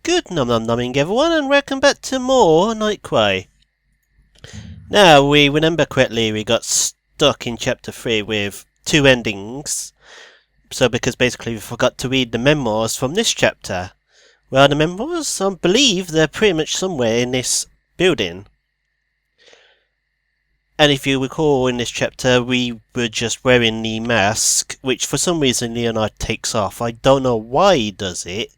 Good numbing everyone, and welcome back to more NightCry. Now, we remember correctly, we got stuck in chapter 3 with two endings. So because basically we forgot to read the memoirs from this chapter. Where are the memoirs? I believe they're pretty much somewhere in this building. And if you recall, in this chapter we were just wearing the mask, which for some reason Leonard takes off. I don't know why he does it,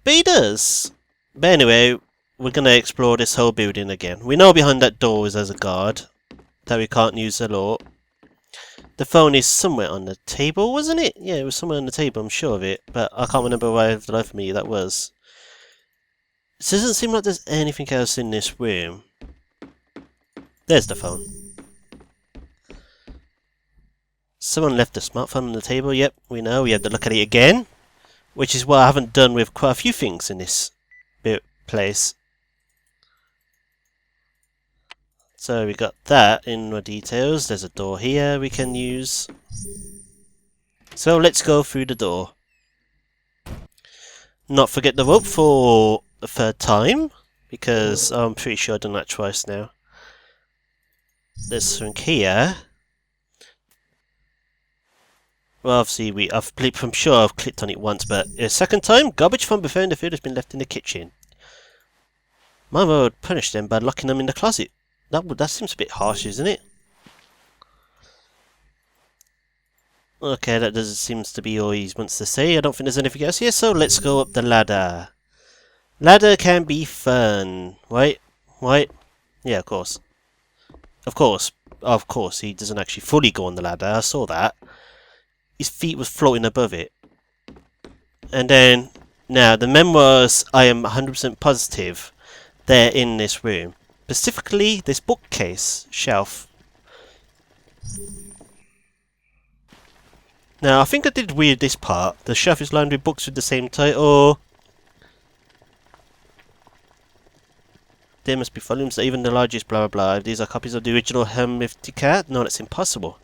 but he does. But anyway, we're going to explore this whole building again. We know behind that door is as a guard, that we can't use a lot. The phone is somewhere on the table, wasn't it? Yeah, it was somewhere on the table, I'm sure of it. But I can't remember where the life of me that was. It doesn't seem like there's anything else in this room. There's the phone. Someone left the smartphone on the table, yep, we know. We have to look at it again. Which is what I haven't done with quite a few things in this place. So we got that in more details. There's a door here we can use. So let's go through the door. Not forget the rope for the third time, because I'm pretty sure I've done that twice now. There's something here. Well, obviously I'm sure I've clicked on it once, but a second time, garbage from behind the food has been left in the kitchen. Mama would punish them by locking them in the closet. That seems a bit harsh, isn't it? Okay, that doesn't seem to be all he wants to say. I don't think there's anything else here, so let's go up the ladder. Ladder can be fun, right? Right? Yeah, of course. Of course, he doesn't actually fully go on the ladder, I saw that. His feet was floating above it. And then, now, the memoirs, I am 100% positive they're in this room. Specifically, this bookcase shelf. Now, I think I did weird this part. The shelf is lined with books with the same title. There must be volumes that even the largest blah blah blah. If these are copies of the original Hermetica, no, that's impossible.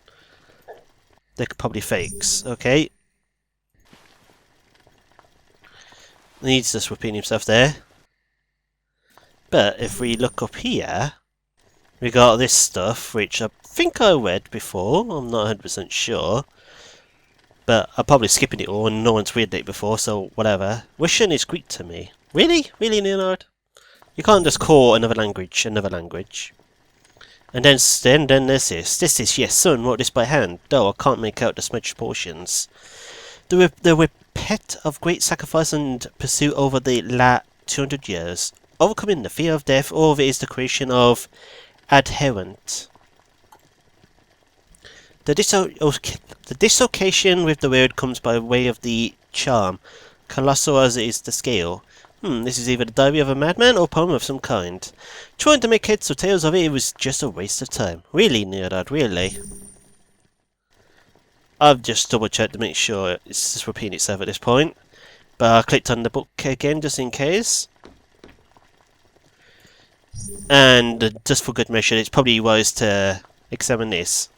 They're probably fakes, okay. He's just repeating himself there. But if we look up here, we got this stuff, which I think I read before, I'm not 100% sure. But I'm probably skipping it all and no one's read it before, so whatever. Russian is Greek to me. Really? Really, Leonard? You can't just call another language. And then there's this. This is, yes, son wrote this by hand, though I can't make out the smudged portions. The repet of great sacrifice and pursuit over the 200 years. Overcoming the fear of death, all of it is the creation of adherent. The dislocation with the word comes by way of the charm, colossal as it is the scale. This is either the diary of a madman or poem of some kind. Trying to make heads or tails of it was just a waste of time. Really, Neodad, really. I've just double checked to make sure it's just repeating itself at this point. But I clicked on the book again just in case. And just for good measure, it's probably wise to examine this.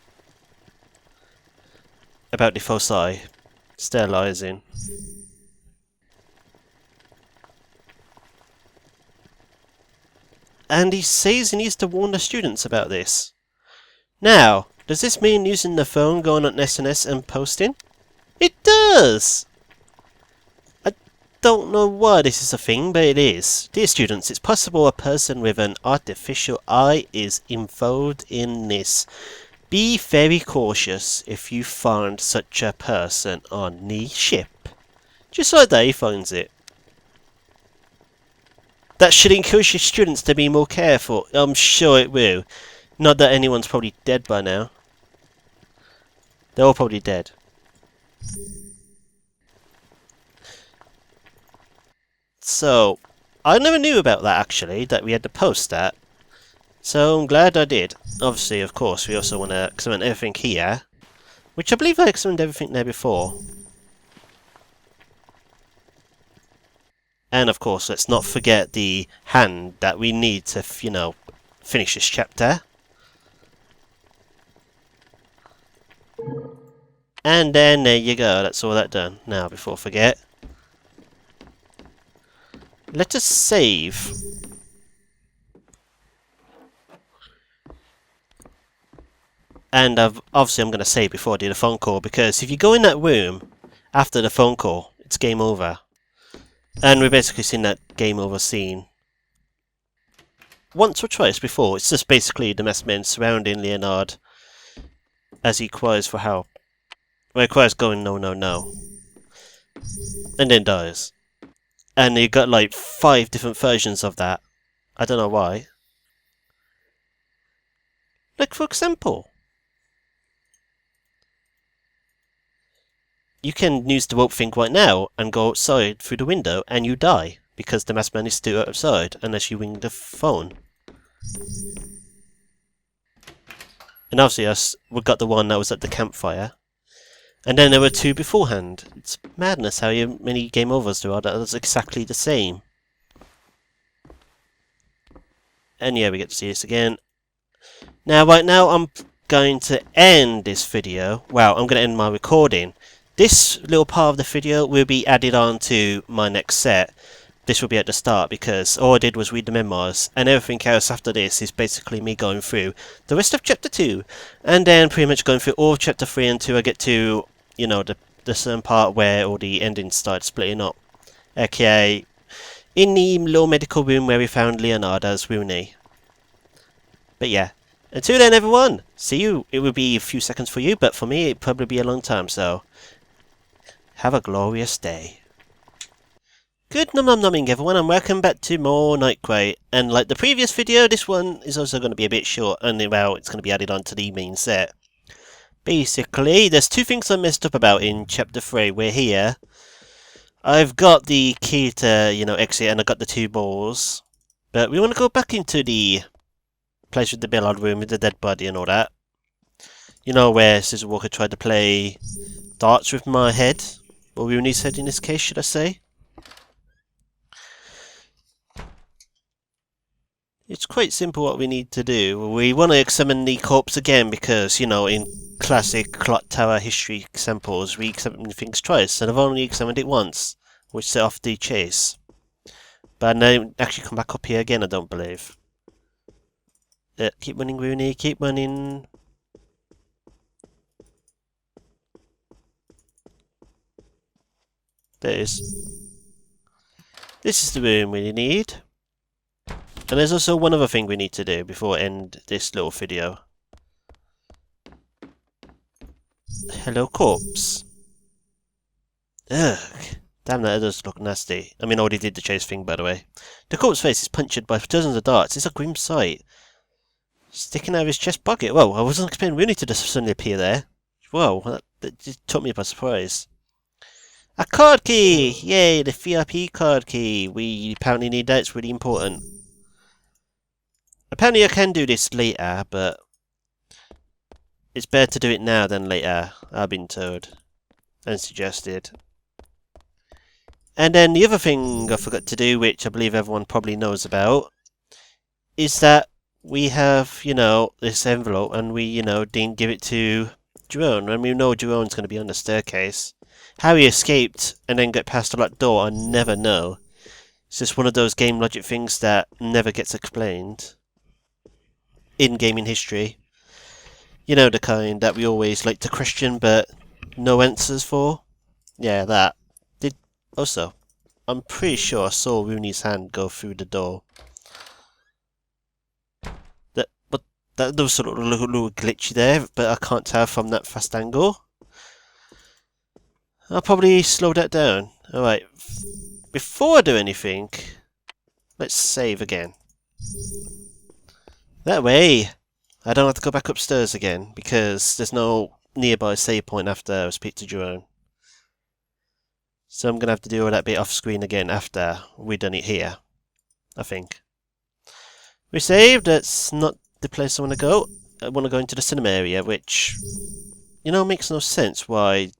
About the foci. Sterilizing. And he says he needs to warn the students about this. Now, does this mean using the phone, going on SNS and posting? It does! I don't know why this is a thing, but it is. Dear students, it's possible a person with an artificial eye is involved in this. Be very cautious if you find such a person on the ship. Just like that, he finds it. That should encourage your students to be more careful. I'm sure it will. Not that anyone's probably dead by now. They're all probably dead. So, I never knew about that actually, that we had to post that. So I'm glad I did. Obviously, of course, we also want to examine everything here. Which I believe I examined everything there before. And of course, let's not forget the hand that we need to, finish this chapter. And then there you go, that's all that done. Now, before I forget, Let us save. And obviously I'm going to save before I do the phone call, because if you go in that room after the phone call, it's game over. And we've basically seen that game over scene once or twice before. It's just basically the masked men surrounding Leonard as he cries for help. Well, he cries going no, no, no. And then dies. And you got like 5 different versions of that. I don't know why. Like, for example, you can use the rope thing right now and go outside through the window and you die, because the masked man is still outside unless you ring the phone. And obviously we got the one that was at the campfire. And then there were 2 beforehand. It's madness how many game overs there are that is exactly the same. And yeah, we get to see this again. Now, right now, I'm going to end this video. Well, I'm going to end my recording. This little part of the video will be added on to my next set. This will be at the start, because all I did was read the memoirs, and everything else after this is basically me going through the rest of Chapter 2, and then pretty much going through all of Chapter 3 until I get to, you know, the certain part where all the endings start splitting up. Okay, in the little medical room where we found Leonard as Rooney. But yeah, until then everyone, see you. It will be a few seconds for you, but for me it'll probably be a long time, so have a glorious day. Good numbing everyone, and welcome back to more NightCry. And like the previous video, this one is also going to be a bit short, and well, it's going to be added on to the main set. Basically, there's 2 things I messed up about in Chapter 3. We're here. I've got the key to, you know, exit, and I've got the 2 balls. But we want to go back into the place with the billiard room with the dead body and all that. You know, where Scissor Walker tried to play darts with my head. Or Rooney's head in this case, should I say. It's quite simple what we need to do. We want to examine the corpse again because, you know, in classic clock tower history examples, we examine things twice, and I've only examined it once, which set off the chase. But I don't actually come back up here again, I don't believe. Keep running, Rooney, keep running. There it is. This is the room we need. And there's also one other thing we need to do before I end this little video. Hello, corpse. Ugh. Damn, that does look nasty. I mean, I already did the chase thing, by the way. The corpse's face is punctured by dozens of darts. It's a grim sight. Sticking out of his chest pocket. Whoa, I wasn't expecting Rooney to just suddenly appear there. Whoa, that just took me by surprise. A card key! Yay, the VIP card key. We apparently need that, it's really important. Apparently I can do this later, but it's better to do it now than later, I've been told and suggested. And then the other thing I forgot to do, which I believe everyone probably knows about, is that we have, you know, this envelope and we, you know, didn't give it to Jerome, and we know Jerome's going to be on the staircase. How he escaped and then got past the locked door, I never know. It's just one of those game logic things that never gets explained in gaming history. You know, the kind that we always like to question but no answers for? Yeah, that. Also, I'm pretty sure I saw Rooney's hand go through the door. That was sort of a little glitchy there, but I can't tell from that fast angle. I'll probably slow that down. Alright, before I do anything, let's save again. That way, I don't have to go back upstairs again, because there's no nearby save point after I speak to Jerome. So I'm going to have to do all that bit off screen again after we've done it here, I think. We saved, that's not the place I want to go. I want to go into the cinema area, which, you know, makes no sense why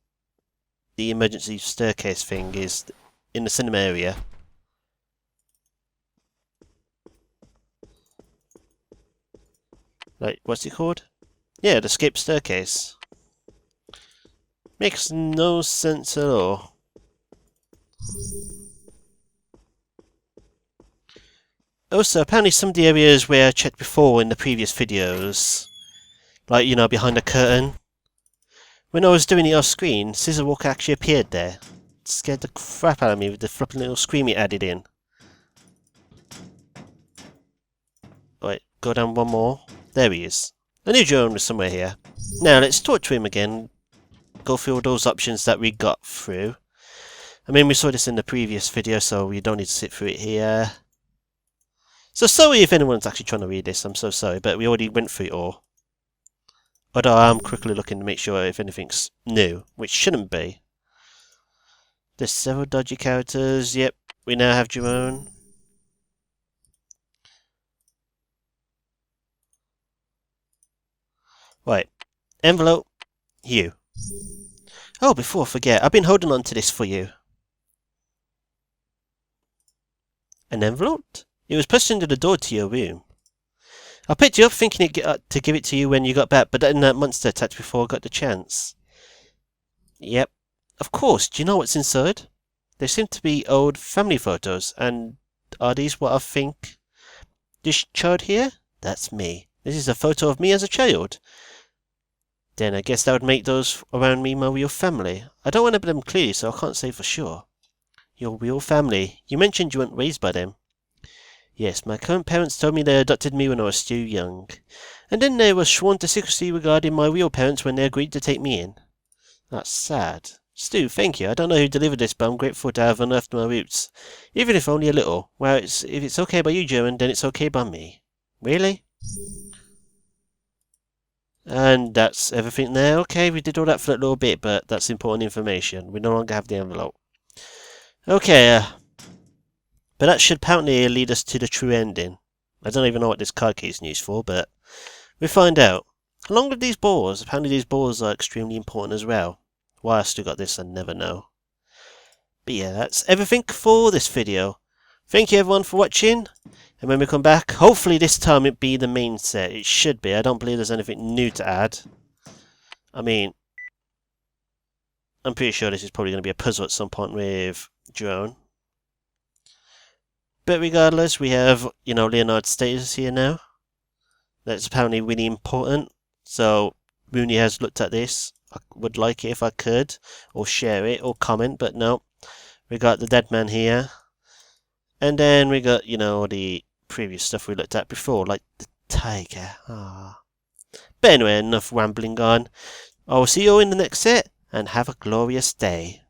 the emergency staircase thing is in the cinema area. Like, what's it called? Yeah, the escape staircase. Makes no sense at all. Also, apparently some of the areas where I checked before in the previous videos, like, you know, behind the curtain, when I was doing it off screen, Scissor Walker actually appeared there. It scared the crap out of me with the flipping little scream it added in. Right, go down one more. There he is. I knew Jerome was somewhere here. Now, let's talk to him again. Go through all those options that we got through. I mean, we saw this in the previous video, so we don't need to sit through it here. So sorry if anyone's actually trying to read this, I'm so sorry, but we already went through it all. Although I'm quickly looking to make sure if anything's new, which shouldn't be. There's several dodgy characters, yep, we now have Jerome. Right, envelope, you. Oh, before I forget, I've been holding on to this for you. An envelope? It was pushed under the door to your room. I picked you up thinking to give it to you when you got back, but then that monster attacked before I got the chance. Yep. Of course, do you know what's inside? There seem to be old family photos, and are these what I think? This child here? That's me. This is a photo of me as a child. Then I guess that would make those around me my real family. I don't remember them clearly, so I can't say for sure. Your real family? You mentioned you weren't raised by them. Yes, my current parents told me they adopted me when I was still young. And then they were sworn to secrecy regarding my real parents when they agreed to take me in. That's sad. Stu, thank you. I don't know who delivered this, but I'm grateful to have unearthed my roots. Even if only a little. Well, if it's okay by you, German, then it's okay by me. Really? And that's everything there. Okay, we did all that for a little bit, but that's important information. We no longer have the envelope. Okay, but that should apparently lead us to the true ending. I don't even know what this card key is used for, but we'll find out. Along with these balls, apparently these balls are extremely important as well. Why I still got this, I never know. But yeah, that's everything for this video. Thank you everyone for watching. And when we come back, hopefully this time it'll be the main set. It should be. I don't believe there's anything new to add. I mean, I'm pretty sure this is probably going to be a puzzle at some point with Drone. But regardless, we have, you know, Leonard's status here now. That's apparently really important. So, Rooney has looked at this. I would like it if I could. Or share it, or comment, but no. We got the dead man here. And then we got, you know, the previous stuff we looked at before, like the tiger. Ah. But anyway, enough rambling on. I will see you all in the next set, and have a glorious day.